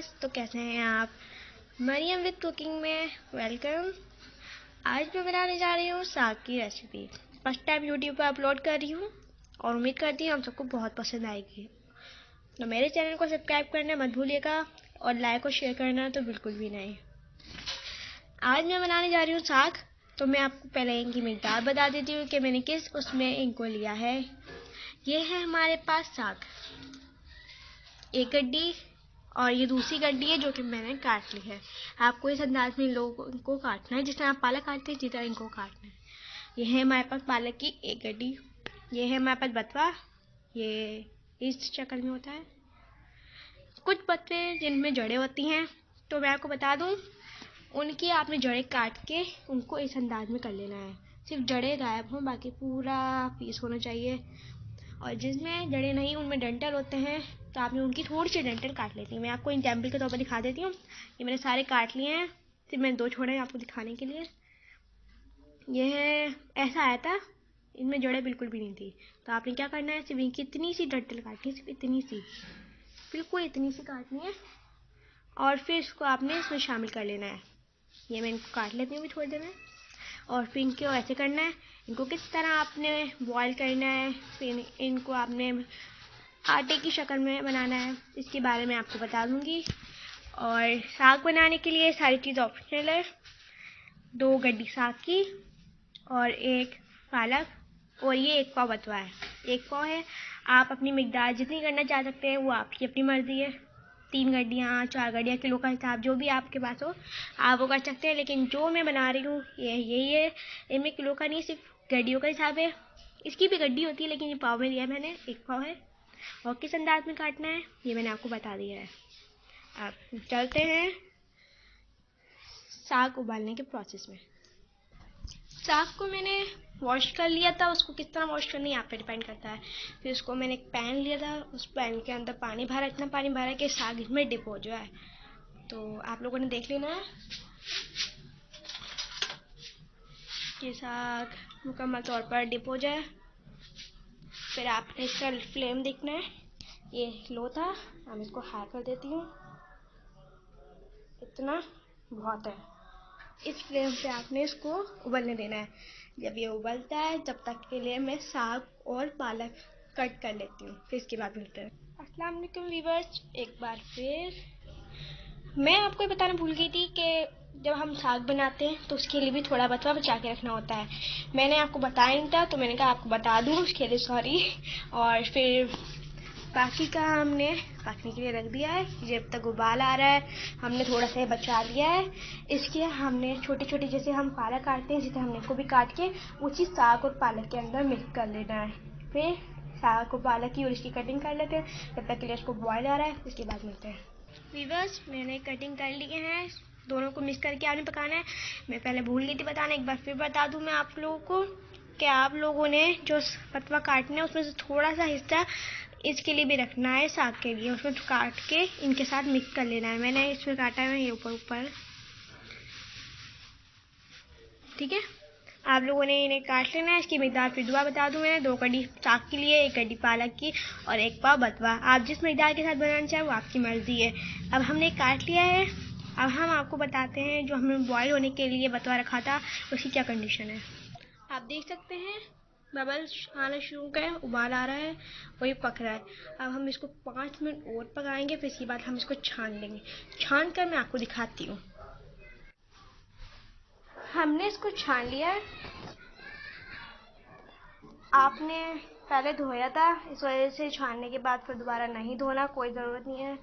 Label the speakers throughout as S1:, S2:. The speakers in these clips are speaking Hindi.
S1: व्यूअर्स, तो कैसे हैं आप? मरियम विद कुकिंग में वेलकम। आज मैं बनाने जा रही हूँ साग की रेसिपी। फर्स्ट टाइम यूट्यूब पर अपलोड कर रही हूँ और उम्मीद करती हूँ आप सबको बहुत पसंद आएगी। तो मेरे चैनल को सब्सक्राइब करना मत भूलिएगा और लाइक और शेयर करना तो बिल्कुल भी नहीं। आज मैं बनाने जा रही हूँ साग। तो मैं आपको पहले इनकी मिकदार बता देती हूँ कि मैंने किस उसमें इनको लिया है। ये है हमारे पास साग, एक गड्डी, और ये दूसरी गड्डी है जो कि मैंने काट ली है। आपको इस अंदाज में लोगों को काटना है, जिस तरह आप पालक काटते हैं जिस तरह इनको काटना है। ये है हमारे पास पालक की एक गड्डी। ये है हमारे पास बथुआ, ये इस शक्ल में होता है। कुछ बथुए जिनमें जड़ें होती हैं, तो मैं आपको बता दूं, उनकी आपने जड़ें काट के उनको इस अंदाज में कर लेना है। सिर्फ जड़ें गायब हों, बाकी पूरा पीस होना चाहिए। और जिसमें जड़ें नहीं उनमें डंठल होते हैं, तो आपने उनकी थोड़ी सी डंठल काट लेती है। मैं आपको एग्जाम्पल के तौर पर दिखा देती हूँ। ये मैंने सारे काट लिए हैं, सिर्फ मैंने दो छोड़े हैं आपको दिखाने के लिए। ये है, ऐसा आया था, इनमें जड़ें बिल्कुल भी नहीं थी। तो आपने क्या करना है, सिर्फ इनकी इतनी सी डंठल काटनी है, सिर्फ इतनी सी, बिल्कुल इतनी सी काटनी है। और फिर इसको आपने इसमें शामिल कर लेना है। ये मैं इनको काट लेती हूँ थोड़ी देर में। और फिर इनको ऐसे करना है, इनको किस तरह आपने बॉईल करना है, फिर इनको आपने आटे की शक्ल में बनाना है, इसके बारे में आपको बता दूंगी। और साग बनाने के लिए सारी चीज़ ऑप्शनल है। 2 गड्डी साग की और 1 पालक, और ये 1 पाव बथुआ है। 1 पाव है, आप अपनी मिकदार जितनी करना चाह सकते हैं वो आपकी अपनी मर्जी है। 3 गड्डियाँ, 4 गड्डियाँ, किलो का हिसाब जो भी आपके पास हो आप वो कर सकते हैं। लेकिन जो मैं बना रही हूँ ये यही है, इनमें किलो का नहीं, सिर्फ गड्डियों का हिसाब है। इसकी भी गड्डी होती है लेकिन ये पाव में लिया है मैंने, 1 पाव है। और किस अंदाज में काटना है ये मैंने आपको बता दिया है। आप चलते हैं साग उबालने के प्रोसेस में। साग को मैंने वॉश कर लिया था, उसको किस तरह वॉश करनी है आप पे डिपेंड करता है। फिर उसको मैंने एक पैन लिया था, उस पैन के अंदर पानी भरा, इतना पानी भरा कि साग इसमें डिप हो जाए। तो आप लोगों ने देख लेना है कि साग मुकम्मल तौर पर डिप हो जाए। फिर आपने इसका फ्लेम देखना है, ये लो था, अब इसको हाई कर देती हूँ। इतना बहुत है, इस फ्लेम पे आपने इसको उबलने देना है। जब ये उबलता है तब तक के लिए मैं साग और पालक कट कर लेती हूँ, फिर इसके बाद मिलते हैं। अस्सलाम वालेकुम व्यूअर्स, एक बार फिर मैं आपको बताना भूल गई थी कि जब हम साग बनाते हैं तो उसके लिए भी थोड़ा बथुआ बचा के रखना होता है। मैंने आपको बताया नहीं था, तो मैंने कहा आपको बता दूँ, उसके लिए सॉरी। और फिर बाकी का हमने पकने के लिए रख दिया है। जब तक उबाल आ रहा है हमने थोड़ा सा बचा लिया है। इसके हमने छोटे छोटे, जैसे हम पालक काटते हैं जिसे हमने इसको भी काट के उसी साग और पालक के अंदर मिक्स कर लेना है। फिर साग को पालक की और इसकी कटिंग कर लेते हैं। जब तक के लिए इसको बॉयल आ रहा है इसके बाद मिलते हैं। वीवर्स, मैंने कटिंग कर लिए हैं, दोनों को मिक्स करके आपने पकाना है। मैं पहले भूल गई थी बताना, एक बार फिर बता दूं मैं आप लोगों को कि आप लोगों ने जो बथुआ काटना है उसमें से थोड़ा सा हिस्सा इसके लिए भी रखना है, साग के लिए, उसमें काट के इनके साथ मिक्स कर लेना है। मैंने इसमें काटा है ये ऊपर ऊपर, ठीक है। आप लोगों ने इन्हें काट लेना है। इसकी मिकदार फिर दुआ बता दूं, मैंने 2 गड्डी साग के लिए, 1 गड्डी पालक की और 1 पाव बथुआ। आप जिस मिकदार के साथ बनाना चाहें वो आपकी मर्जी है। अब हमने काट लिया है, अब हम आपको बताते हैं जो हमने बॉयल होने के लिए बथुआ रखा था उसकी क्या कंडीशन है। आप देख सकते हैं बबल्स आना शुरू हो गए, उबाल आ रहा है, वही पक रहा है। अब हम इसको 5 मिनट और पकाएंगे, फिर इसके बाद हम इसको छान लेंगे। छान कर मैं आपको दिखाती हूँ। हमने इसको छान लिया है। आपने पहले धोया था, इस वजह से छानने के बाद फिर दोबारा नहीं धोना, कोई ज़रूरत नहीं है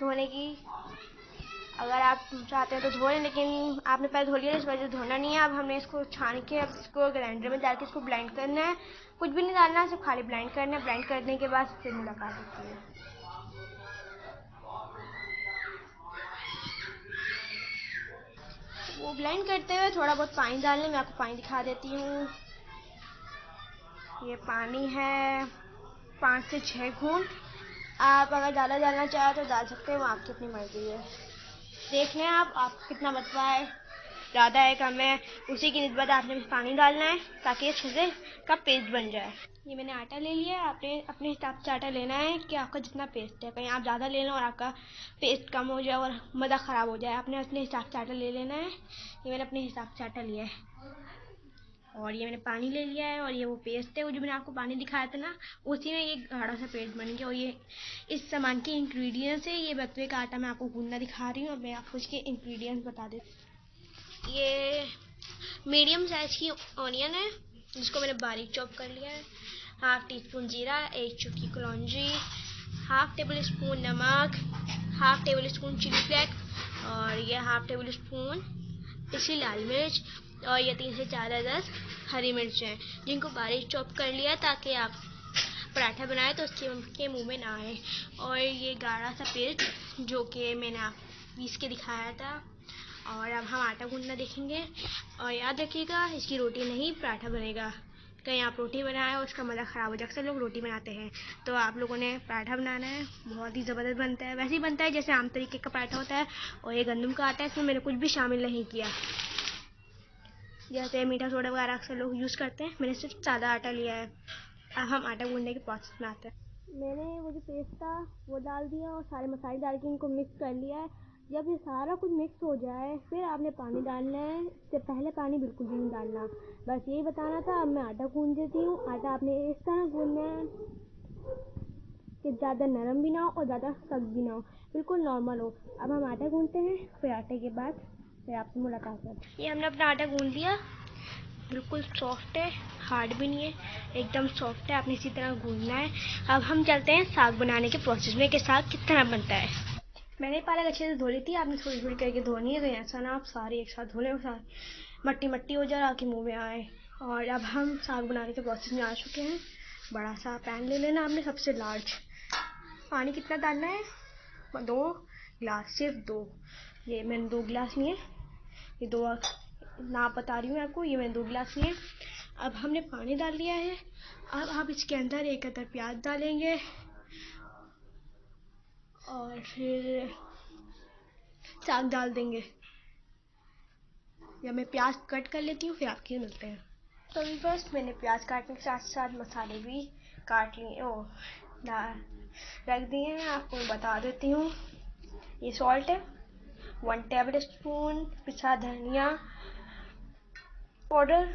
S1: धोने की। अगर आप चाहते हैं तो धो लें, लेकिन आपने पहले धो लिया इस वजह से धोना नहीं है। अब हमने इसको छान के अब इसको ग्राइंडर में डाल के इसको ब्लेंड करना है। कुछ भी नहीं डालना है, सिर्फ खाली ब्लेंड करना है। ब्लेंड करने के बाद फिर मुलाकात होती है। वो ब्लेंड करते हुए थोड़ा बहुत पानी डालने, मैं आपको पानी दिखा देती हूँ। ये पानी है 5 से 6 घूंट। आप अगर ज़्यादा डालना चाहें तो डाल सकते हैं, वो आपकी अपनी मर्जी है। देख लें आप कितना बचवा है। ज़्यादा है कम है उसी की निस्बत आपने पानी डालना है ताकि अच्छे से का पेस्ट बन जाए। ये मैंने आटा ले लिया है, आपने अपने हिसाब से आटा लेना है कि आपका जितना पेस्ट है, कहीं आप ज़्यादा ले लो और आपका पेस्ट कम हो जाए और मज़ा ख़राब हो जाए। आपने अपने हिसाब से आटा ले लेना है। ये मैंने अपने हिसाब से आटा लिया है और ये मैंने पानी ले लिया है और ये वो पेस्ट है वो जो मैंने आपको पानी दिखाया था ना, उसी में ये गाढ़ा सा पेस्ट बन गया। और ये इस सामान के इंग्रेडिएंट्स है। ये बथुए का आटा मैं आपको गूंदना दिखा रही हूँ और मैं आपको इसके इंग्रेडिएंट्स बता देती। ये मीडियम साइज की ऑनियन है जिसको मैंने बारीक चॉप कर लिया है। हाफ टी स्पून जीरा, 1 चुटकी कलौंजी, हाफ टेबल स्पून नमक, half tablespoon chilli flakes और ये हाफ टेबल स्पून पिसी लाल मिर्च और ये 3 से 4 अदद हरी मिर्च हैं जिनको बारीक चॉप कर लिया ताकि आप पराठा बनाए तो उसके मुंह में ना आए। और ये गाढ़ा सा पेस्ट जो कि मैंने आप पीस के दिखाया था। और अब हम आटा गूंदना देखेंगे और याद रखिएगा इसकी रोटी नहीं पराठा बनेगा। कहीं आप रोटी बनाए और उसका मज़ा ख़राब हो जाए। अक्सर लोग रोटी बनाते हैं तो आप लोगों ने पराठा बनाना है, बहुत ही ज़बरदस्त बनता है। वैसे ही बनता है जैसे आम तरीके का पराठा होता है। और ये गंदम का आटा है, इसमें मैंने कुछ भी शामिल नहीं किया जैसे मीठा सोडा वगैरह अक्सर लोग यूज़ करते हैं। मैंने सिर्फ सादा आटा लिया है। अब हम आटा गूंदने के प्रोसेस में आते हैं। मैंने वो जो पेस्ट था वो डाल दिया और सारे मसाले डाल के इनको मिक्स कर लिया है। जब ये सारा कुछ मिक्स हो जाए फिर आपने पानी डालना है। इससे पहले पानी बिल्कुल भी नहीं डालना। बस यही बताना था। अब मैं आटा गूंद देती हूँ। आटा आपने इस तरह गूंदना है कि ज़्यादा नरम भी ना हो और ज़्यादा सख्त भी ना हो, बिल्कुल नॉर्मल हो। अब हम आटा गूंदते हैं, फिर आटे के बाद फिर आपसे मुलाकात है। ये हमने अपना आटा गूंद लिया, बिल्कुल सॉफ्ट है, हार्ड भी नहीं है, एकदम सॉफ्ट है। आपने इसी तरह गूंदना है। अब हम चलते हैं साग बनाने के प्रोसेस में कि साग किस तरह बनता है। मैंने पालक अच्छे से धो ली थी, आपने थोड़ी थोड़ी करके धोनी है। तो ऐसा ना आप सारी एक साथ धो लें, मट्टी मट्टी हो जाए आके मुँह में आए। और अब हम साग बनाने के प्रोसेस में आ चुके हैं। बड़ा सा पैन ले लेना आपने, सबसे लार्ज। पानी कितना डालना है? 2 गिलास, सिर्फ 2। ये मैंने 2 गिलास लिए, ये 2 नाप बता रही हूँ आपको। ये मैंने 2 गिलास लिए। अब हमने पानी डाल लिया है। अब आप इसके अंदर एक अदर प्याज डालेंगे और फिर साग डाल देंगे। या मैं प्याज कट कर लेती हूँ, फिर आपके मिलते हैं। तो बस मैंने प्याज काटने के साथ साथ मसाले भी काट लिए रख दिए हैं। आपको बता देती हूँ। ये सॉल्ट है, 1 टेबल स्पून पिसा धनिया पाउडर,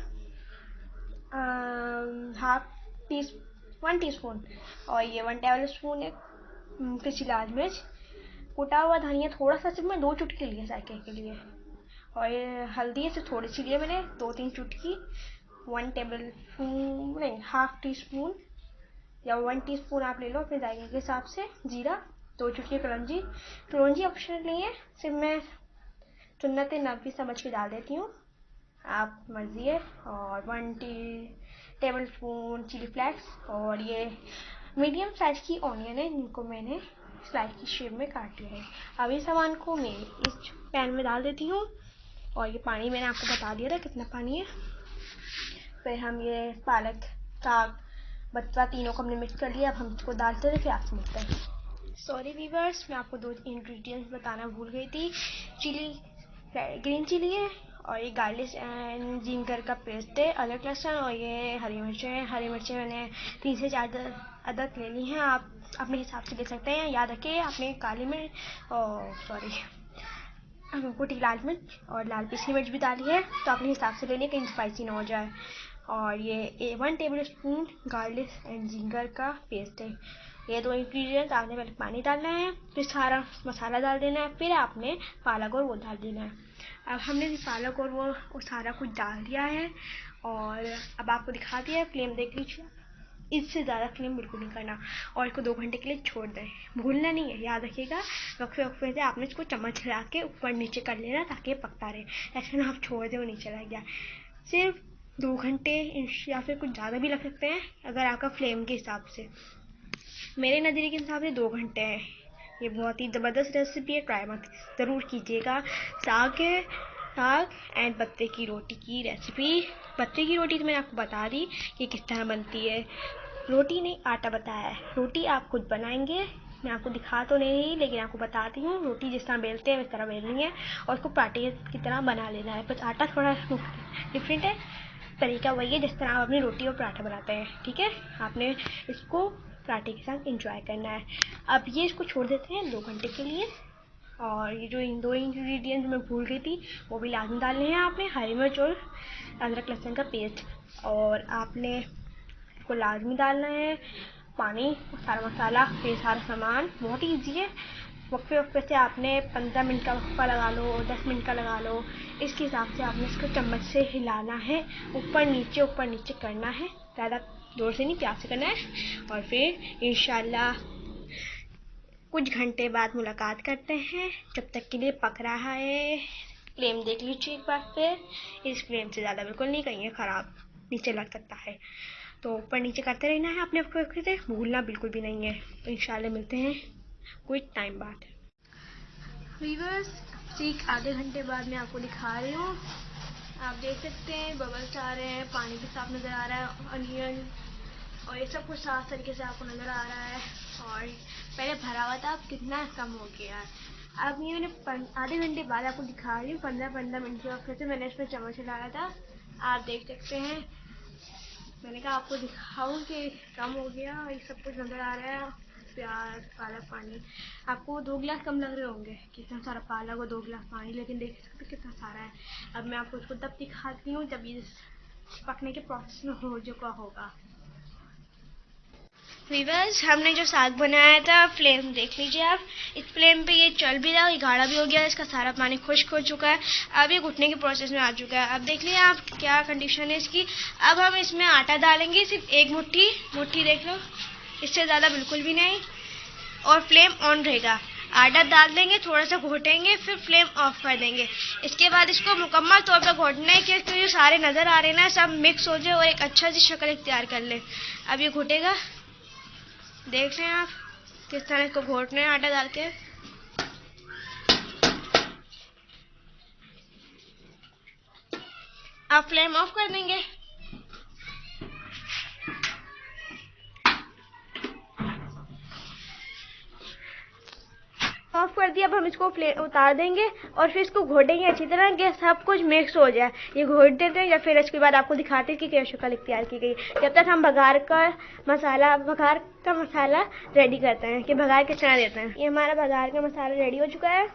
S1: 1 टीस्पून। और ये 1 टेबल स्पून है पिसी लाल मिर्च। कुटा हुआ धनिया थोड़ा सा, सिर्फ मैं 2 चुटकी लिए जायके के लिए। और ये हल्दी है थोड़ी सी लिए मैंने, 2-3 चुटकी। 1 टेबल स्पून नहीं, हाफ टी स्पून या 1 टीस्पून आप ले लो अपने जायके के हिसाब से। जीरा, 2 चुटकी कलौंजी ऑप्शनल नहीं है, सिर्फ मैं सुन्नत नबी समझ के डाल देती हूँ, आप मर्जी है। और 1 टेबल स्पून चिली फ्लेक्स। और ये मीडियम साइज की ऑनियन है जिनको मैंने स्लाइस की शेप में काट लिया है। अब इस सामान को मैं इस पैन में डाल देती हूँ। और ये पानी मैंने आपको बता दिया था कितना पानी है। फिर हम ये पालक, साग, बथुआ तीनों को हमने मिक्स कर लिया। अब हम इसको डालते थे, फिर आपसे मिलते हैं। सॉरी वीवर्स, मैं आपको 2 इंग्रेडिएंट्स बताना भूल गई थी। ग्रीन चिली है और ये गार्लिक एंड जिंजर का पेस्ट है, अदरक लहसुन। और ये हरी मिर्चें हैं। हरी मिर्चें मैंने 3 से 4 अदद ले ली हैं, आप अपने हिसाब से ले सकते हैं। याद रखिए आपने काली मिर्च कुटी लाल मिर्च और लाल पिसी मिर्च भी डाली है, तो अपने हिसाब से ले लिया कहीं स्पाइसी ना हो जाए। और ये 1 table spoon garlic and ginger का पेस्ट है। ये 2 इंग्रेडिएंट आपने पहले पानी डालना है, फिर सारा मसाला डाल देना है, फिर आपने पालक और वो डाल देना है। अब हमने पालक और वो सारा कुछ डाल दिया है और अब आपको दिखा दिया है। फ्लेम देख लीजिए, इससे ज़्यादा फ्लेम बिल्कुल नहीं करना और इसको 2 घंटे के लिए छोड़ दें। भूलना नहीं है, याद रखिएगा। वक्फे वक्फे से आपने इसको चम्मच हिला के ऊपर नीचे कर लेना ताकि ये पकता रहे। ऐसे ना आप छोड़ दें वो नीचे रह गया। सिर्फ 2 घंटे या फिर कुछ ज़्यादा भी लग सकते हैं अगर आपका फ्लेम के हिसाब से। मेरे नज़रिए के हिसाब से 2 घंटे है। ये बहुत ही ज़बरदस्त रेसिपी है, ट्राई मत ज़रूर कीजिएगा। साग एंड पत्ते की रोटी की रेसिपी। पत्ते की रोटी तो मैंने आपको बता दी कि किस तरह बनती है। रोटी नहीं, आटा बताया है। रोटी आप खुद बनाएंगे मैं आपको दिखा तो नहीं रही, लेकिन आपको बताती हूँ। रोटी जिस तरह बेलते हैं उस तरह बेलनी है और उसको पराठे की तरह बना लेना है। बस आटा थोड़ा डिफरेंट है, तरीका वही है जिस तरह आप अपनी रोटी और पराठा बनाते हैं। ठीक है, आपने इसको पराठे के साथ एंजॉय करना है। अब ये इसको छोड़ देते हैं 2 घंटे के लिए। और ये जो इन 2 इंग्रेडिएंट्स मैं भूल गई थी वो भी लाजमी डालने हैं आपने, हरी मिर्च और अदरक लहसुन का पेस्ट। और आपने इसको लाजमी डालना है पानी, सारा मसाला, ये सारा सामान। बहुत ईजी है। वक्फे वक्फे से आपने 15 मिनट का वक्फा लगा लो, 10 मिनट का लगा लो, इसके हिसाब से आपने इसको चम्मच से हिलाना है, ऊपर नीचे करना है, ज़्यादा जोर से नहीं, प्यार से करना है। और फिर इंशाल्लाह कुछ घंटे बाद मुलाकात करते हैं। जब तक के लिए पक रहा है। फ्लेम देख लीजिए एक बार फिर। इस फ्लेम से ज़्यादा बिल्कुल नहीं, कहीं ख़राब नीचे लग सकता है, तो ऊपर नीचे करते रहना है आपने, से भूलना बिल्कुल भी नहीं है। तो इंशाल्लाह मिलते हैं कुछ टाइम बाद। व्यूअर्स, ठीक आधे घंटे बाद मैं आपको दिखा रही हूँ। आप देख सकते हैं बबल्स आ रहे हैं, पानी भी साफ नज़र आ रहा है, अनियन और ये सब कुछ साफ तरीके से आपको नज़र आ रहा है। और पहले भरा हुआ था, अब कितना कम हो गया है। अब ये मैंने आधे घंटे बाद आपको दिखा रही हूँ, 15 मिनट के वक्त से मैंने इसमें चम्मच डाला था। आप देख सकते हैं, मैंने कहा आपको दिखाऊं कि कम हो गया। ये सब कुछ नज़र आ रहा है, प्याज, पालक, पानी। आपको 2 गिलास कम लग रहे होंगे, कितना सारा पालक और 2 गिलास पानी, लेकिन देख सकते कितना सारा है। अब मैं आपको इसको तब दिखाती हूँ जब ये पकने के प्रोसेस में हो चुका होगा। व्यूअर्स, हमने जो साग बनाया था, फ्लेम देख लीजिए आप। इस फ्लेम पे ये चल भी रहा है, ये गाढ़ा भी हो गया है, इसका सारा पानी खुश्क हो चुका है। अब ये घुटने के प्रोसेस में आ चुका है। अब देख लीजिए आप क्या कंडीशन है इसकी। अब हम इसमें आटा डालेंगे, सिर्फ 1 मुट्ठी देख लो, इससे ज़्यादा बिल्कुल भी नहीं। और फ्लेम ऑन रहेगा। आटा डाल देंगे, थोड़ा सा घोटेंगे, फिर फ्लेम ऑफ कर देंगे। इसके बाद इसको मुकम्मल तौर पर घोटना है कि इसको जो सारे नज़र आ रहे हैं ना, सब मिक्स हो जाए और एक अच्छा सी शक्ल इख्तियार कर ले। अब ये घुटेगा, देख रहे हैं आप किस तरह इसको घोटना है आटा डाल के। आप फ्लेम ऑफ कर देंगे। ऑफ कर दिया। अब हम इसको उतार देंगे और फिर इसको घोटेंगे अच्छी तरह कि सब कुछ मिक्स हो जाए। ये घोट देते हैं या फिर इसके बाद आपको दिखाते हैं कि क्या शक्ल इख्तियार की गई। जब तक हम बघार का मसाला रेडी करते हैं कि बघार किस तरह देते हैं। ये हमारा बघार का मसाला रेडी हो चुका है।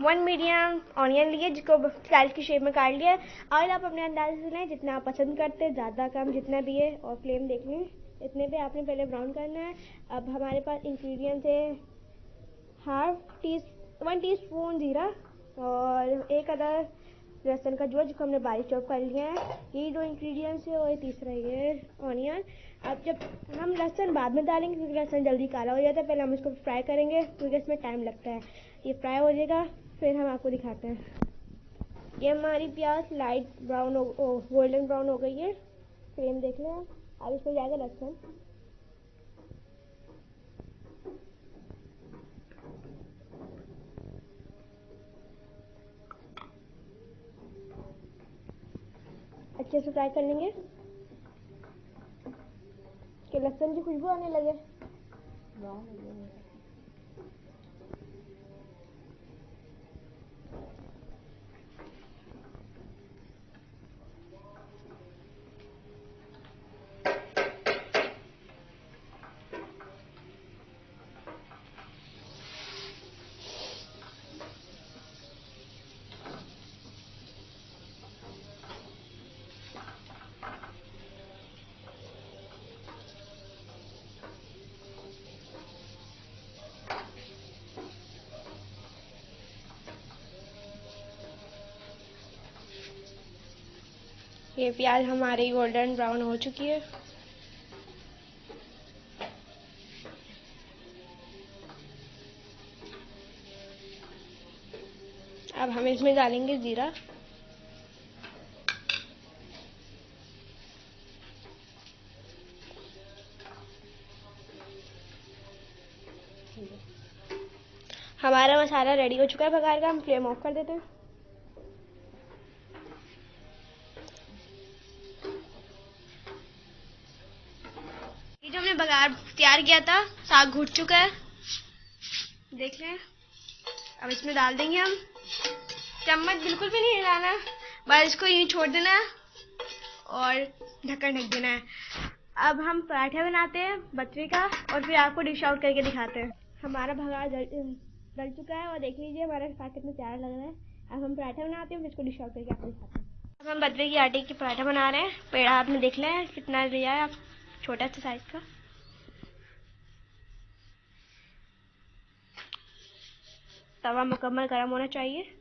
S1: 1 मीडियम ऑनियन लिए, जिसको स्लाइस की शेप में काट लिया। ऑयल आप अपने अंदाजे से लें जितना आप पसंद करते हैं, ज़्यादा कम जितना भी है। और फ्लेम देख लें, इतने पे आपने पहले ब्राउन करना है। अब हमारे पास इंग्रेडिएंट्स है 1 टीस्पून जीरा और 1 अदद लहसुन का जो जिसको हमने बारीक चॉप कर लिया है। ये 2 इंग्रेडिएंट्स है और तीसरा ये ऑनियन। अब जब हम लहसुन बाद में डालेंगे क्योंकि लहसुन जल्दी काला हो जाता है, पहले हम इसको फ्राई करेंगे क्योंकि इसमें टाइम लगता है। ये फ्राई हो जाएगा, फिर हम आपको दिखाते हैं। ये हमारी प्याज लाइट ब्राउन गोल्डन ब्राउन हो गई है। फ्लेम देख लें। अब इसमें जाएगा लहसुन। अच्छे से फ्राई कर लेंगे कि लहसुन की खुशबू आने लगे। ये प्याज हमारी गोल्डन ब्राउन हो चुकी है। अब हम इसमें डालेंगे जीरा। हमारा मसाला रेडी हो चुका है बघार का। हम फ्लेम ऑफ कर देते हैं। ये जो हमने बघार तैयार किया था, साग घुट चुका है। देख लें। अब इसमें डाल देंगे हम। चम्मच बिल्कुल भी नहीं हिलाना, बस इसको यूँ छोड़ देना है और ढक्कन ढक देना है। अब हम पराठा बनाते हैं बटरी का और फिर आपको डिश आउट करके दिखाते हैं। हमारा भगा डल चुका है और देख लीजिए हमारा साग कितना प्यारा लग रहा है। अब हम पराठा बनाते हैं, फिर इसको डिश आउट करके आपको दिखाते हैं। अब हम बटरी की आटे की पराठा बना रहे हैं। पेड़ा आपने देख लिया है कितना लिया है, आप छोटा सा साइज का। तवा मुकम्मल गर्म होना चाहिए।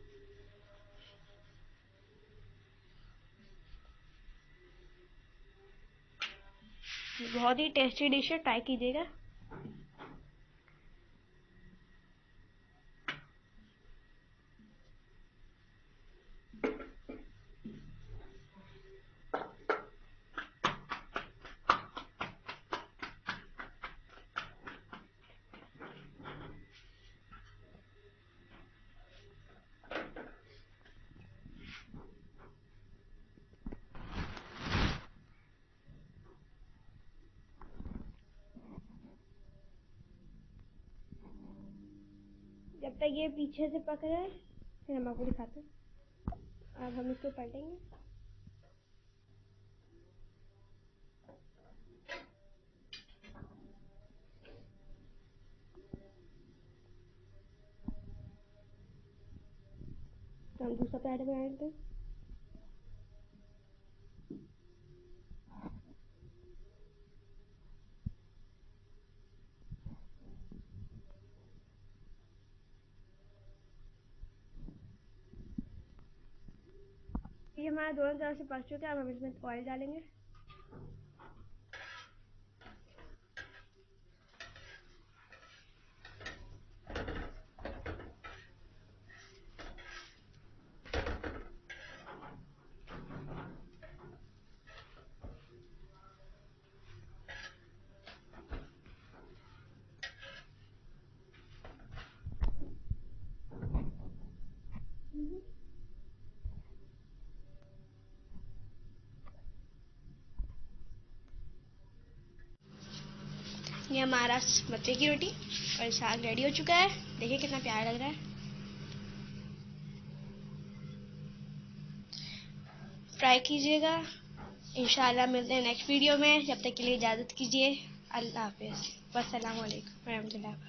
S1: बहुत ही टेस्टी डिश है, ट्राई कीजिएगा। जब तक ये पीछे से पक रहा है फिर हम आपको दिखाते हैं। अब हम इसको पलटेंगे। तो हम दूसरा पराठा बना लेते हैं। ये हमारा दोनों तरफ से पक चुका है। अब हम इसमें ऑयल डालेंगे। ये हमारा मक्के की रोटी और साग रेडी हो चुका है। देखिए कितना प्यारा लग रहा है। ट्राई कीजिएगा। इंशाल्लाह मिलते हैं नेक्स्ट वीडियो में। जब तक के लिए इजाज़त कीजिए। अल्लाह हाफिज़। वस्सलाम वालेकुम रहमतुल्लाह।